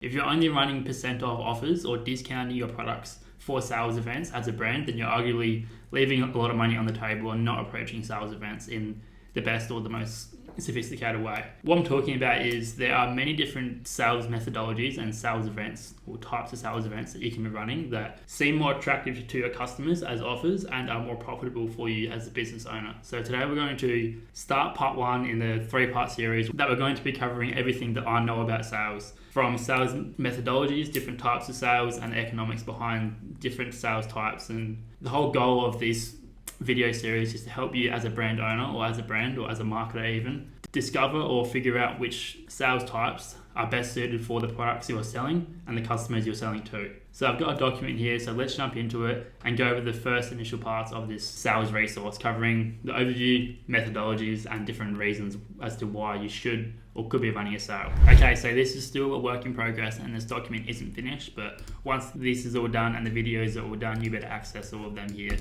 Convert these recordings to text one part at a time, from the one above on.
If you're only running percent off offers or discounting your products for sales events as a brand, then you're arguably leaving a lot of money on the table and not approaching sales events in the best or the most sophisticated way. What I'm talking about is there are many different sales methodologies and sales events or types of sales events that you can be running that seem more attractive to your customers as offers and are more profitable for you as a business owner. So today we're going to start part one in the 3-part series that we're going to be covering everything that I know about sales, from sales methodologies, different types of sales, and the economics behind different sales types. And the whole goal of this video series is to help you as a brand owner or as a brand or as a marketer even discover or figure out which sales types are best suited for the products you're selling and the customers you're selling to. So I've got a document here, so let's jump into it and go over the first initial parts of this sales resource, covering the overview, methodologies, and different reasons as to why you should or could be running a sale. Okay, so this is still a work in progress and this document isn't finished, but once this is all done and the videos are all done, you better access all of them here.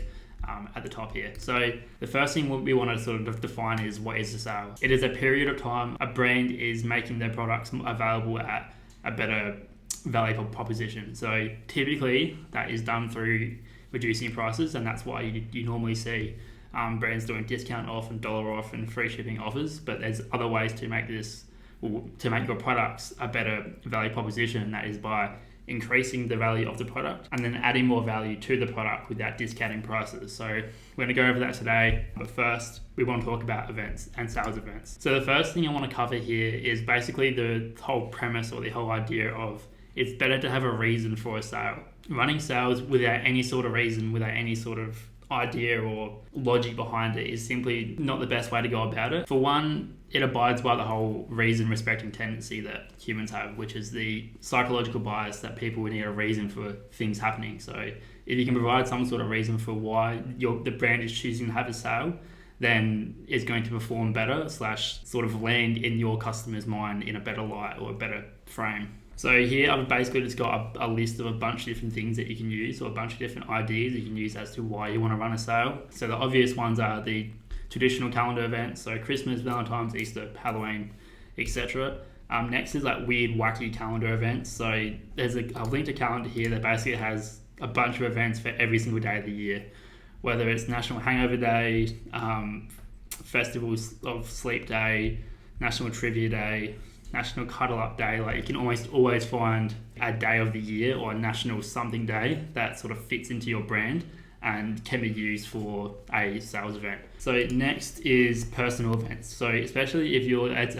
At the top here. So the first thing we want to sort of define is, what is a sale? It is a period of time a brand is making their products available at a better value proposition. So typically that is done through reducing prices, and that's why you normally see brands doing discount off and dollar off and free shipping offers. But there's other ways to make your products a better value proposition, and that is by increasing the value of the product and then adding more value to the product without discounting prices. So we're going to go over that today, but first we want to talk about events and sales events. So the first thing I want to cover here is basically the whole premise or the whole idea of it's better to have a reason for a sale. Running sales without any sort of reason, without any sort of idea or logic behind it is simply not the best way to go about it. For one, it abides by the whole reason respecting tendency that humans have, which is the psychological bias that people would need a reason for things happening. So if you can provide some sort of reason for why the brand is choosing to have a sale, then it's going to perform better / sort of land in your customer's mind in a better light or a better frame. So here I've basically just got a list of a bunch of different things that you can use, or a bunch of different ideas you can use as to why you want to run a sale. So the obvious ones are the traditional calendar events, so Christmas, Valentine's, Easter, Halloween, etc. Next is like weird, wacky calendar events. So I've linked a calendar here that basically has a bunch of events for every single day of the year, whether it's National Hangover Day, Festivals of Sleep Day, National Trivia Day, National Cuddle Up Day. Like, you can almost always find a day of the year or a national something day that sort of fits into your brand and can be used for a sales event. So next is personal events. So especially if you as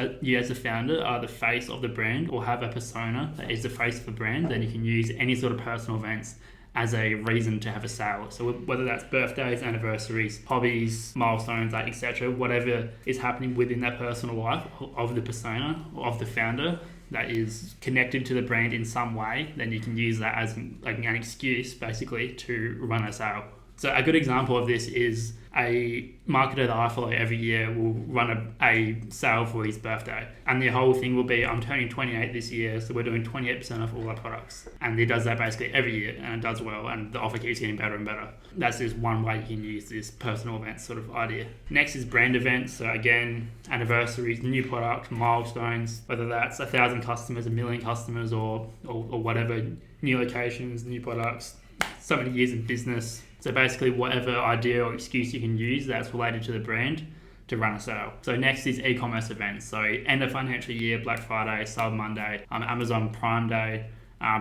a founder are the face of the brand or have a persona that is the face of the brand, then you can use any sort of personal events as a reason to have a sale. So whether that's birthdays, anniversaries, hobbies, milestones, like etc., whatever is happening within that personal life of the persona of the founder that is connected to the brand in some way, then you can use that as like an excuse basically to run a sale. So a good example of this is a marketer that I follow every year will run a sale for his birthday. And the whole thing will be, I'm turning 28 this year, so we're doing 28% off all our products. And he does that basically every year, and it does well, and the offer keeps getting better and better. That's just one way you can use this personal event sort of idea. Next is brand events. So again, anniversaries, new product, milestones, whether that's 1,000 customers, 1 million customers, or whatever, new locations, new products, so many years in business. So basically whatever idea or excuse you can use that's related to the brand to run a sale. So next is e-commerce events. So end of financial year, Black Friday, Cyber Monday, Amazon Prime Day,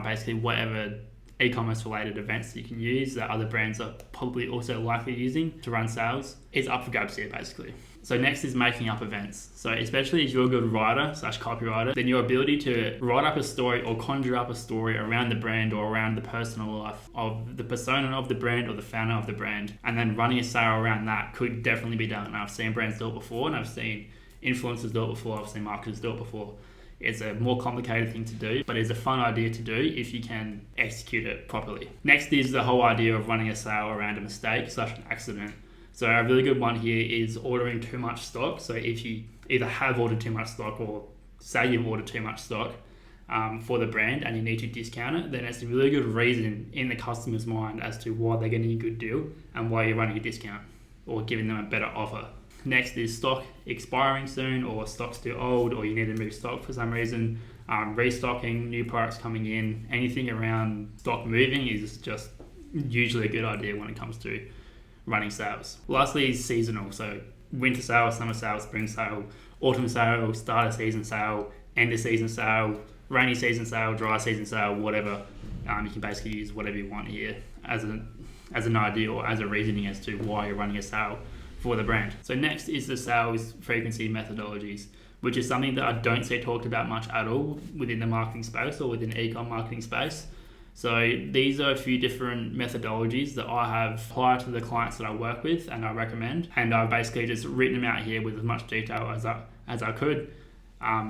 basically whatever e-commerce related events you can use that other brands are probably also likely using to run sales is up for grabs here basically. So next is making up events. So especially if you're a good writer / copywriter, then your ability to write up a story or conjure up a story around the brand or around the personal life of the persona of the brand or the founder of the brand, and then running a sale around that could definitely be done. And I've seen brands do it before, and I've seen influencers do it before, I've seen marketers do it before. It's a more complicated thing to do, but it's a fun idea to do if you can execute it properly. Next is the whole idea of running a sale around a mistake / an accident. So a really good one here is ordering too much stock. So if you either have ordered too much stock or say you've ordered too much stock for the brand and you need to discount it, then it's a really good reason in the customer's mind as to why they're getting a good deal and why you're running a discount or giving them a better offer. Next is stock expiring soon, or stock's too old, or you need to move stock for some reason, Restocking, new products coming in, anything around stock moving is just usually a good idea when it comes to running sales. Lastly is seasonal, so winter sale, summer sale, spring sale, autumn sale, start of season sale, end of season sale, rainy season sale, dry season sale, whatever. You can basically use whatever you want here as an idea or as a reasoning as to why you're running a sale for the brand. So next is the sales frequency methodologies, which is something that I don't see talked about much at all within the marketing space or within e-com marketing space. So these are a few different methodologies that I have applied to the clients that I work with and I recommend. And I've basically just written them out here with as much detail as I could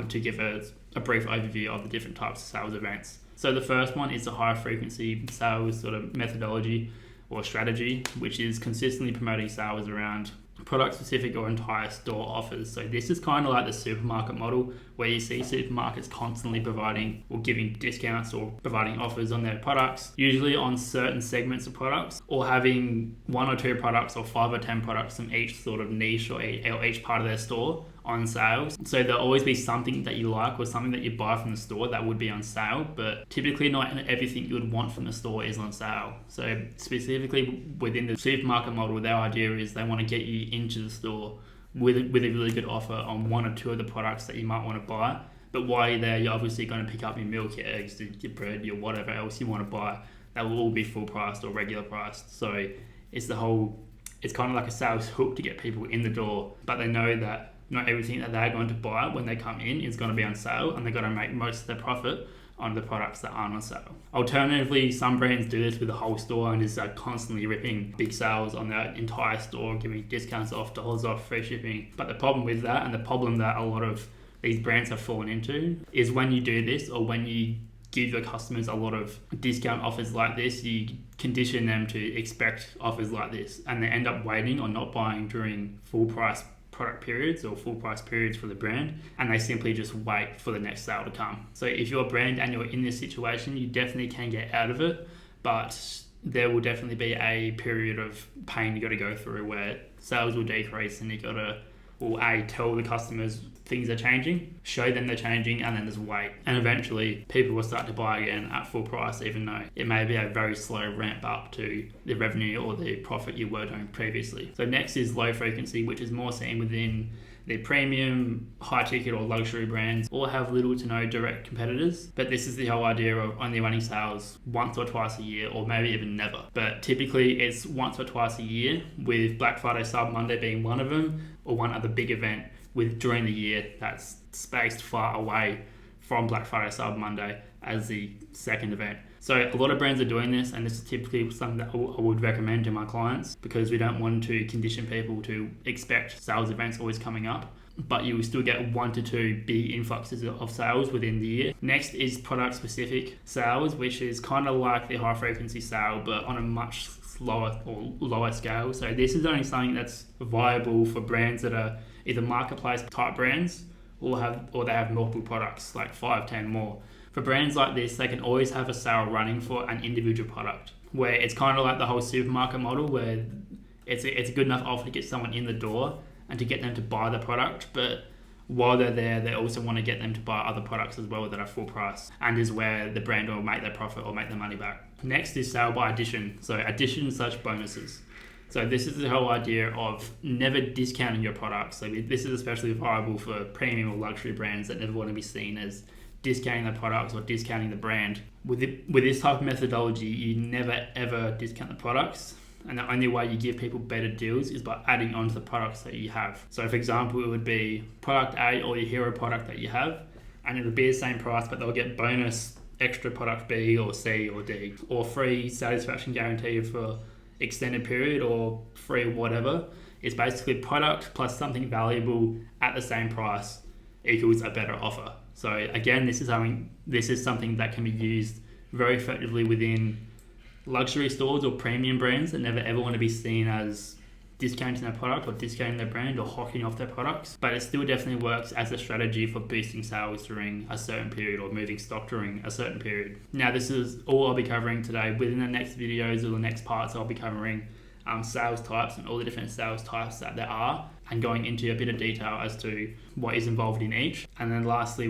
to give a brief overview of the different types of sales events. So the first one is the high frequency sales sort of methodology or strategy, which is consistently promoting sales around product specific or entire store offers. So this is kind of like the supermarket model where you see supermarkets constantly providing or giving discounts or providing offers on their products, usually on certain segments of products, or having 1 or 2 products or 5 or 10 products from each sort of niche or each part of their store on sales. So there'll always be something that you like or something that you buy from the store that would be on sale, but typically not everything you would want from the store is on sale. So specifically within the supermarket model, their idea is they want to get you into the store with a really good offer on 1 or 2 of the products that you might want to buy. But while you're there, you're obviously going to pick up your milk, your eggs, your bread, your whatever else you want to buy. That will all be full priced or regular priced. So it's kind of like a sales hook to get people in the door, but they know that not everything that they're going to buy when they come in is going to be on sale, and they're going to make most of their profit on the products that aren't on sale. Alternatively, some brands do this with the whole store and is constantly ripping big sales on their entire store, giving discounts off, dollars off, free shipping. But the problem with that, and the problem that a lot of these brands have fallen into, is when you do this or when you give your customers a lot of discount offers like this, you condition them to expect offers like this, and they end up waiting or not buying during full price product periods or full price periods for the brand, and they simply just wait for the next sale to come. So if you're a brand and you're in this situation, you definitely can get out of it, but there will definitely be a period of pain you got to go through where sales will decrease, and you got to tell the customers things are changing, show them they're changing, and then just wait. And eventually people will start to buy again at full price, even though it may be a very slow ramp up to the revenue or the profit you were doing previously. So next is low frequency, which is more seen within the premium, high ticket or luxury brands. All have little to no direct competitors, but this is the whole idea of only running sales once or twice a year, or maybe even never. But typically it's once or twice a year, with Black Friday Cyber Monday being one of them, or one other big event during the year that's spaced far away from Black Friday Cyber Monday as the second event. So a lot of brands are doing this, and this is typically something that I would recommend to my clients, because we don't want to condition people to expect sales events always coming up, but you will still get 1 to 2 big influxes of sales within the year. Next is product specific sales, which is kind of like the high frequency sale, but on a much slower or lower scale. So this is only something that's viable for brands that are either marketplace type brands or they have multiple products, like 5, 10 more. For brands like this, they can always have a sale running for an individual product, where it's kind of like the whole supermarket model, where it's a good enough offer to get someone in the door and to get them to buy the product, but while they're there, they also want to get them to buy other products as well that are full price, and is where the brand will make their profit or make their money back. Next is sale by addition, so addition/bonuses. So this is the whole idea of never discounting your products. So this is especially viable for premium or luxury brands that never want to be seen as discounting the products or discounting the brand. With this type of methodology, you never ever discount the products, and the only way you give people better deals is by adding on to the products that you have. So for example, it would be product A or your hero product that you have, and it would be the same price, but they'll get bonus extra product B or C or D, or free satisfaction guarantee for extended period, or free whatever. It's basically product plus something valuable at the same price equals a better offer. So again, this is something that can be used very effectively within luxury stores or premium brands that never ever want to be seen as discounting their product or discounting their brand or hawking off their products, but it still definitely works as a strategy for boosting sales during a certain period or moving stock during a certain period. Now, this is all I'll be covering today. Within the next videos or the next parts, I'll be covering sales types and all the different sales types that there are. and going into a bit of detail as to what is involved in each. And then lastly,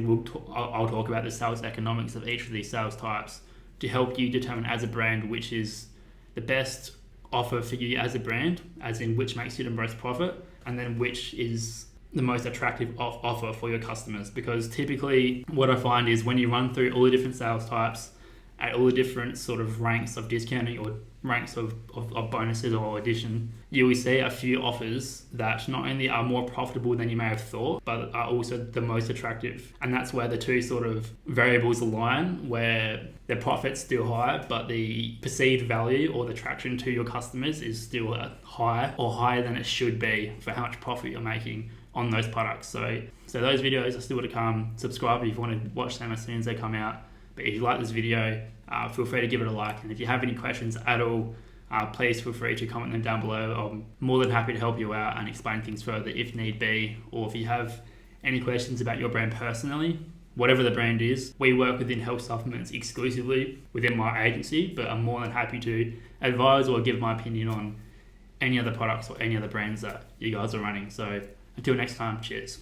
I'll talk about the sales economics of each of these sales types to help you determine as a brand which is the best offer for you as a brand, as in which makes you the most profit, and then which is the most attractive offer for your customers. Because typically what I find is when you run through all the different sales types at all the different sort of ranks of discounting or ranks of bonuses or addition, you will see a few offers that not only are more profitable than you may have thought, but are also the most attractive. And that's where the two sort of variables align, where the profit's still high, but the perceived value or the traction to your customers is still high or higher than it should be for how much profit you're making on those products. So those videos are still to come. Subscribe if you want to watch them as soon as they come out. But if you like this video, feel free to give it a like. And if you have any questions at all, please feel free to comment them down below. I'm more than happy to help you out and explain things further if need be. Or if you have any questions about your brand personally, whatever the brand is, we work within health supplements exclusively within my agency, but I'm more than happy to advise or give my opinion on any other products or any other brands that you guys are running. So until next time, cheers.